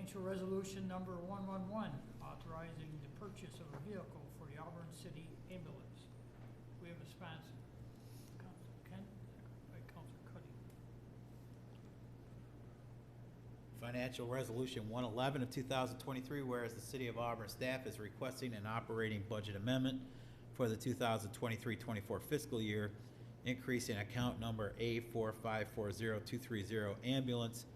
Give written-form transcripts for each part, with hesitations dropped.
Financial resolution number 111, authorizing the purchase of a vehicle for the Auburn City ambulance. We have a sponsor. Councilor Kent, second by Councilor Cuddy. Financial Resolution 111 of 2023, whereas the City of Auburn staff is requesting an operating budget amendment for the 2023-24 fiscal year, increasing account number A4540230 ambulance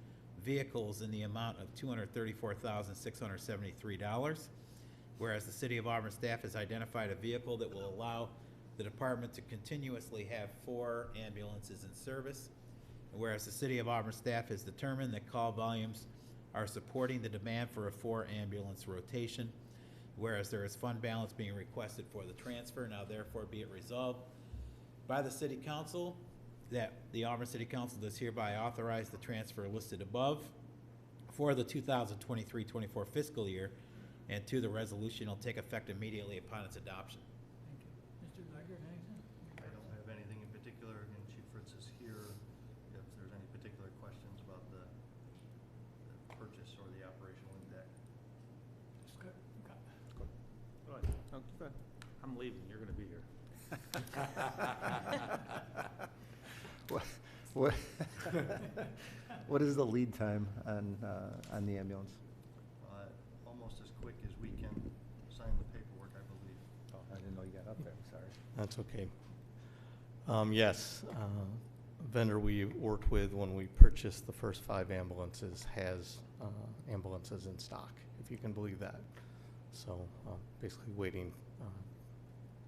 vehicles in the amount of $234,673. Whereas the City of Auburn staff has identified a vehicle that will allow the department to continuously have 4 ambulances in service. And whereas the City of Auburn staff has determined that call volumes are supporting the demand for a 4 ambulance rotation. Whereas there is fund balance being requested for the transfer, now therefore be it resolved by the City Council that the Auburn City Council does hereby authorize the transfer listed above for the 2023-24 fiscal year, and 2, the resolution will take effect immediately upon its adoption. Thank you. Mr. Leger, anything? I don't have anything in particular, and Chief Fritz is here if there's any particular questions about the purchase or the operational index. It's good. Okay. Good. Oh, good. I'm leaving. You're going to be here. What is the lead time on the ambulance? Almost as quick as we can sign the paperwork, I believe. Oh, I didn't know you got up there. I'm sorry. That's okay. Yes, vendor we worked with when we purchased the first 5 ambulances has ambulances in stock, if you can believe that. So basically waiting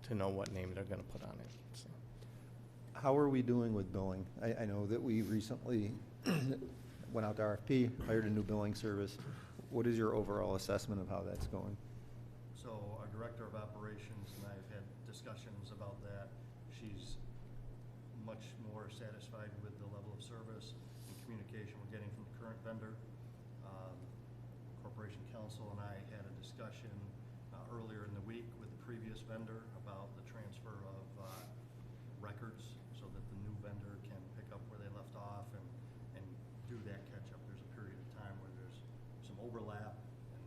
to know what name they're going to put on it. So. How are we doing with billing? I know that we recently went out to RFP, hired a new billing service. What is your overall assessment of how that's going? So our Director of Operations and I have had discussions about that. She's much more satisfied with the level of service and communication we're getting from the current vendor. Corporation Council and I had a discussion earlier in the week with the previous vendor about the transfer of records so that the new vendor can pick up where they left off and do that catch up. There's a period of time where there's some overlap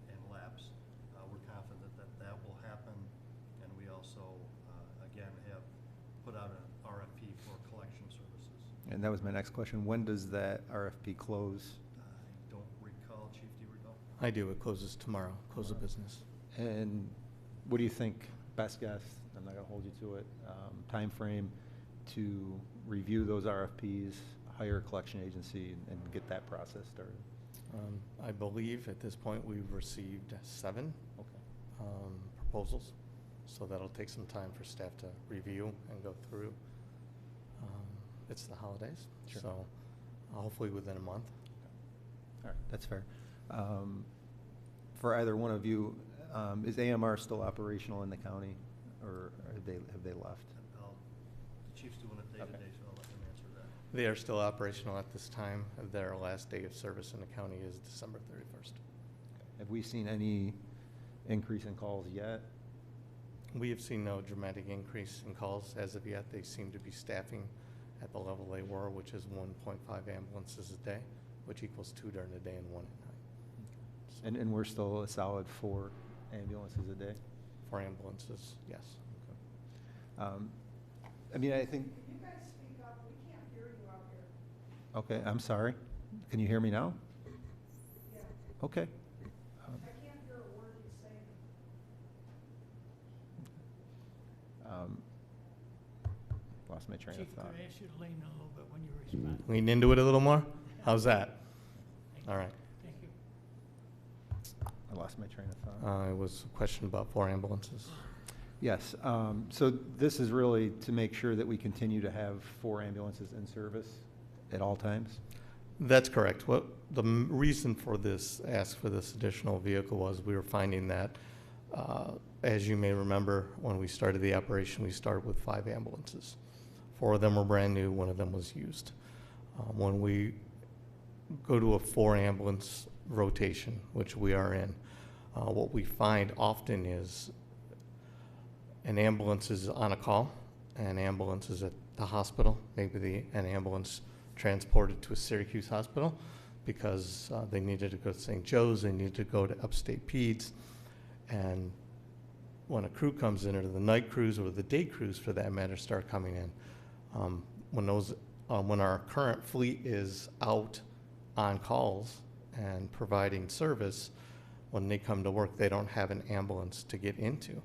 and lapse. We're confident that will happen, and we also again have put out an RFP for collection services. And that was my next question. When does that RFP close? I don't recall. Chief, do you recall? I do. It closes tomorrow. Close of business. And what do you think, best guess, I'm not going to hold you to it, time frame to review those RFPs, hire a collection agency, and get that process started? I believe at this point we've received 7 proposals, so that'll take some time for staff to review and go through. It's the holidays, Sure. so hopefully within a month. All right, that's fair. For either one of you, is AMR still operational in the county, or have they left? The chief's doing it day-to-day, so I'll let him answer that. They are still operational at this time. Their last day of service in the county is December 31st. Have we seen any increase in calls yet? We have seen no dramatic increase in calls as of yet. They seem to be staffing at the level they were, which is 1.5 ambulances a day, which equals 2 during the day and 1 at night. So And we're still a solid 4 ambulances a day? 4 ambulances, yes. I mean, I think. Can you guys speak up? We can't hear you out here. Okay, I'm sorry. Can you hear me now? Yeah, Okay. I can't hear a word you're saying. Lost my train of Chief, thought. could I ask you to lean a little bit when you respond? Lean into it a little more? How's that? Thank you. All right. Thank you. I lost my train of thought. It was a question about 4 ambulances. Yes, so this is really to make sure that we continue to have 4 ambulances in service at all times? That's correct. What the reason for this ask for this additional vehicle was we were finding that, as you may remember, when we started the operation, we started with 5 ambulances. 4 of them were brand new, 1 of them was used. When we go to a 4 ambulance rotation, which we are in, what we find often is an ambulance is on a call, an ambulance is at the hospital, maybe an ambulance transported to a Syracuse hospital, because they needed to go to St. Joe's, they needed to go to upstate Peds. And when a crew comes in, or the night crews or the day crews for that matter start coming in, when our current fleet is out on calls and providing service, when they come to work, they don't have an ambulance to get into.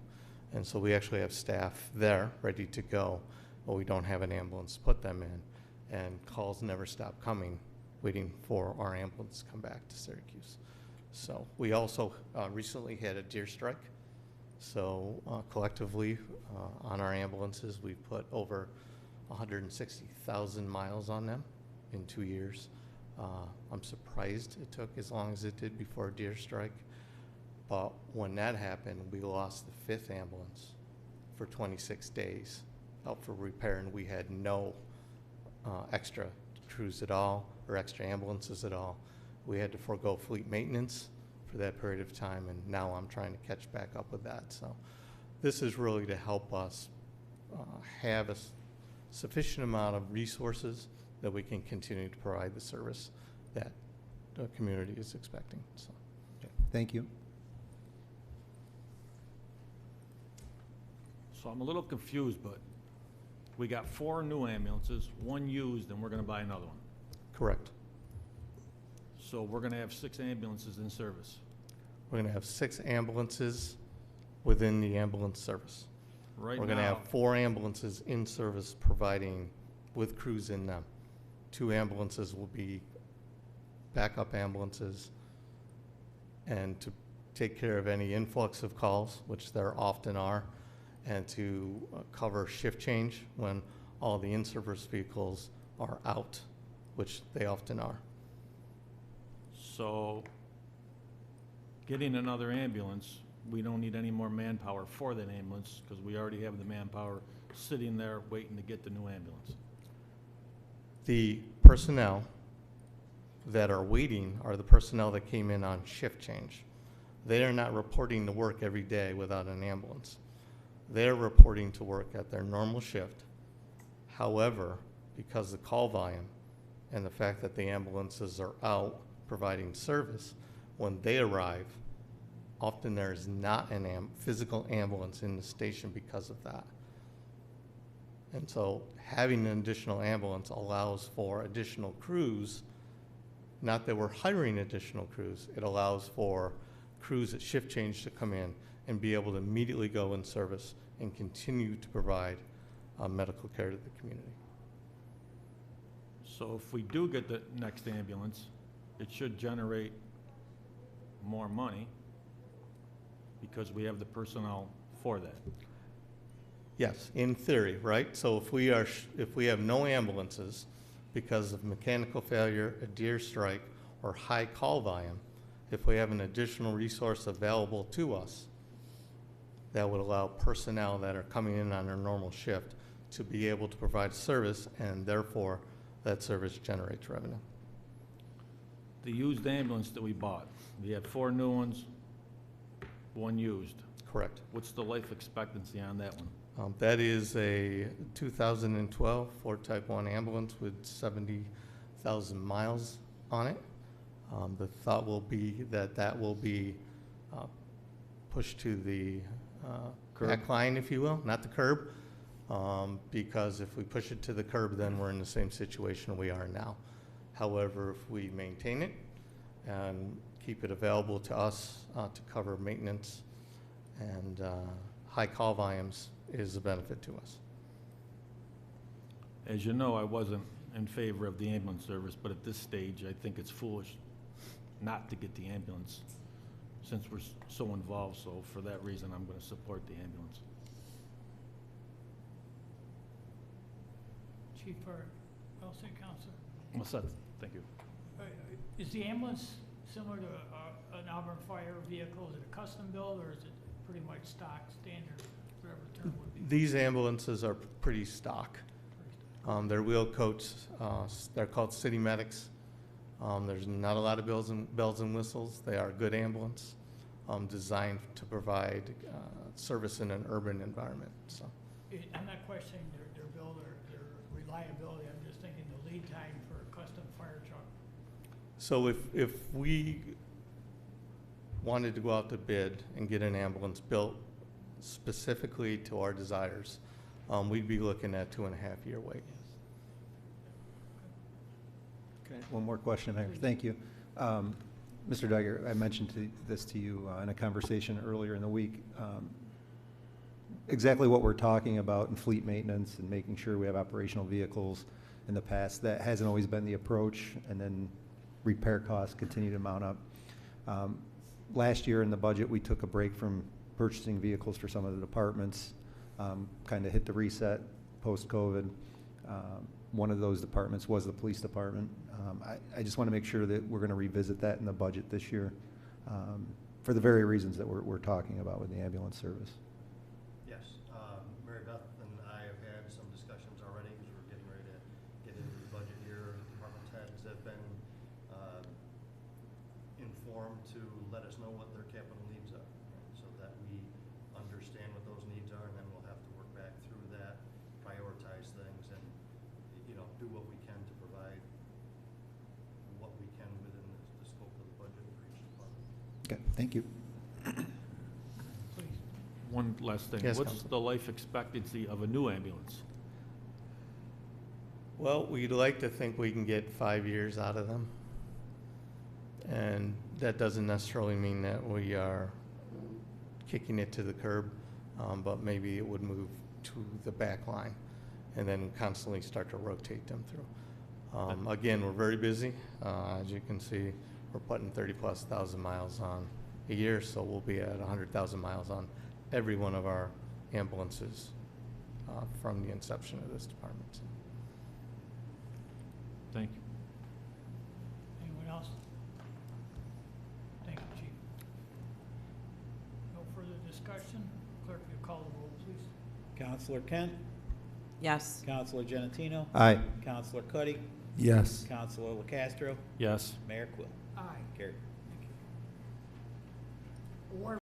And so we actually have staff there ready to go, but we don't have an ambulance to put them in. And calls never stop coming, waiting for our ambulance to come back to Syracuse. So we also recently had a deer strike. So collectively on our ambulances, we've put over 160,000 miles on them in 2 years. I'm surprised it took as long as it did before a deer strike. But when that happened, we lost the 5th ambulance for 26 days out for repair, and we had no extra crews at all or extra ambulances at all. We had to forego fleet maintenance for that period of time, and now I'm trying to catch back up with that. So this is really to help us have a sufficient amount of resources that we can continue to provide the service that the community is expecting. So. Thank you. So I'm a little confused, but we got 4 new ambulances, 1 used, and we're gonna buy another one. Correct. So we're gonna have 6 ambulances in service. We're going to have 6 ambulances within the ambulance service. Right now. We're going to have 4 ambulances in service providing with crews in them. 2 ambulances will be backup ambulances and to take care of any influx of calls, which there often are, and to cover shift change when all the in-service vehicles are out, which they often are. So getting another ambulance, we don't need any more manpower for that ambulance because we already have the manpower sitting there waiting to get the new ambulance. The personnel that are waiting are the personnel that came in on shift change. They are not reporting to work every day without an ambulance. They're reporting to work at their normal shift. However, because the call volume and the fact that the ambulances are out providing service, when they arrive, often there is not an physical ambulance in the station because of that. And so having an additional ambulance allows for additional crews. Not that we're hiring additional crews, it allows for crews at shift change to come in and be able to immediately go in service and continue to provide medical care to the community. So if we do get the next ambulance, it should generate more money because we have the personnel for that. Yes, in theory, right? So if we have no ambulances because of mechanical failure, a deer strike, or high call volume, if we have an additional resource available to us, that would allow personnel that are coming in on their normal shift to be able to provide service, and therefore that service generates revenue. The used ambulance that we bought, we had 4 new ones, 1 used. Correct. What's the life expectancy on that one? That is a 2012 Ford Type 1 ambulance with 70,000 miles on it. The thought will be that that will be pushed to the back line, if you will, not the curb, because if we push it to the curb, then we're in the same situation we are now. However, if we maintain it and keep it available to us to cover maintenance and high call volumes is a benefit to us. As you know, I wasn't in favor of the ambulance service, but at this stage, I think it's foolish not to get the ambulance since we're so involved. So for that reason, I'm going to support the ambulance. Chief or City Council, Well said. Thank you. is the ambulance similar to an Auburn fire vehicle? Is it a custom build or is it pretty much stock, standard, whatever the term would be? These ambulances are pretty stock. They're wheel coats. They're called city medics. There's not a lot of bells and whistles. They are a good ambulance, designed to provide service in an urban environment. So, I'm not questioning their build or their reliability. I'm just thinking the lead time for a custom fire truck. So if we wanted to go out to bid and get an ambulance built specifically to our desires, we'd be looking at 2.5-year wait. Okay, one more question, Mayor. Thank you. Mr. Duggar, I mentioned this to you in a conversation earlier in the week. Exactly what we're talking about in fleet maintenance and making sure we have operational vehicles in the past, that hasn't always been the approach, and then repair costs continue to mount up. Last year in the budget, we took a break from purchasing vehicles for some of the departments, kind of hit the reset post-COVID. One of those departments was the police department. I just want to make sure that we're going to revisit that in the budget this year for the very reasons that we're talking about with the ambulance service. Yes, Mary Beth and I have had some discussions already because we're getting ready to get into the budget year. Department heads have been informed to let us know what their capital needs are, right, so that we understand what those needs are, and then we'll have to work back through that, prioritize things, and, you know, do what we can to provide what we can within the scope of the budget for each department. Okay, thank you. Please. One last thing. Yes, What's Counsel. the life expectancy of a new ambulance? Well, we'd like to think we can get 5 years out of them. And that doesn't necessarily mean that we are kicking it to the curb, but maybe it would move to the back line and then constantly start to rotate them through. Again, we're very busy. As you can see, we're putting 30+ thousand miles on a year, so we'll be at 100,000 miles on every one of our ambulances from the inception of this department. Thank you. Anyone else? Thank you, Chief. No further discussion. Clerk, will you call the roll, please? Counselor Kent, Yes. Counselor Genatino, Aye. Counselor Cuddy, Yes. Counselor LaCastro, Yes. Mayor Quill. Aye. Carried. Thank you. Award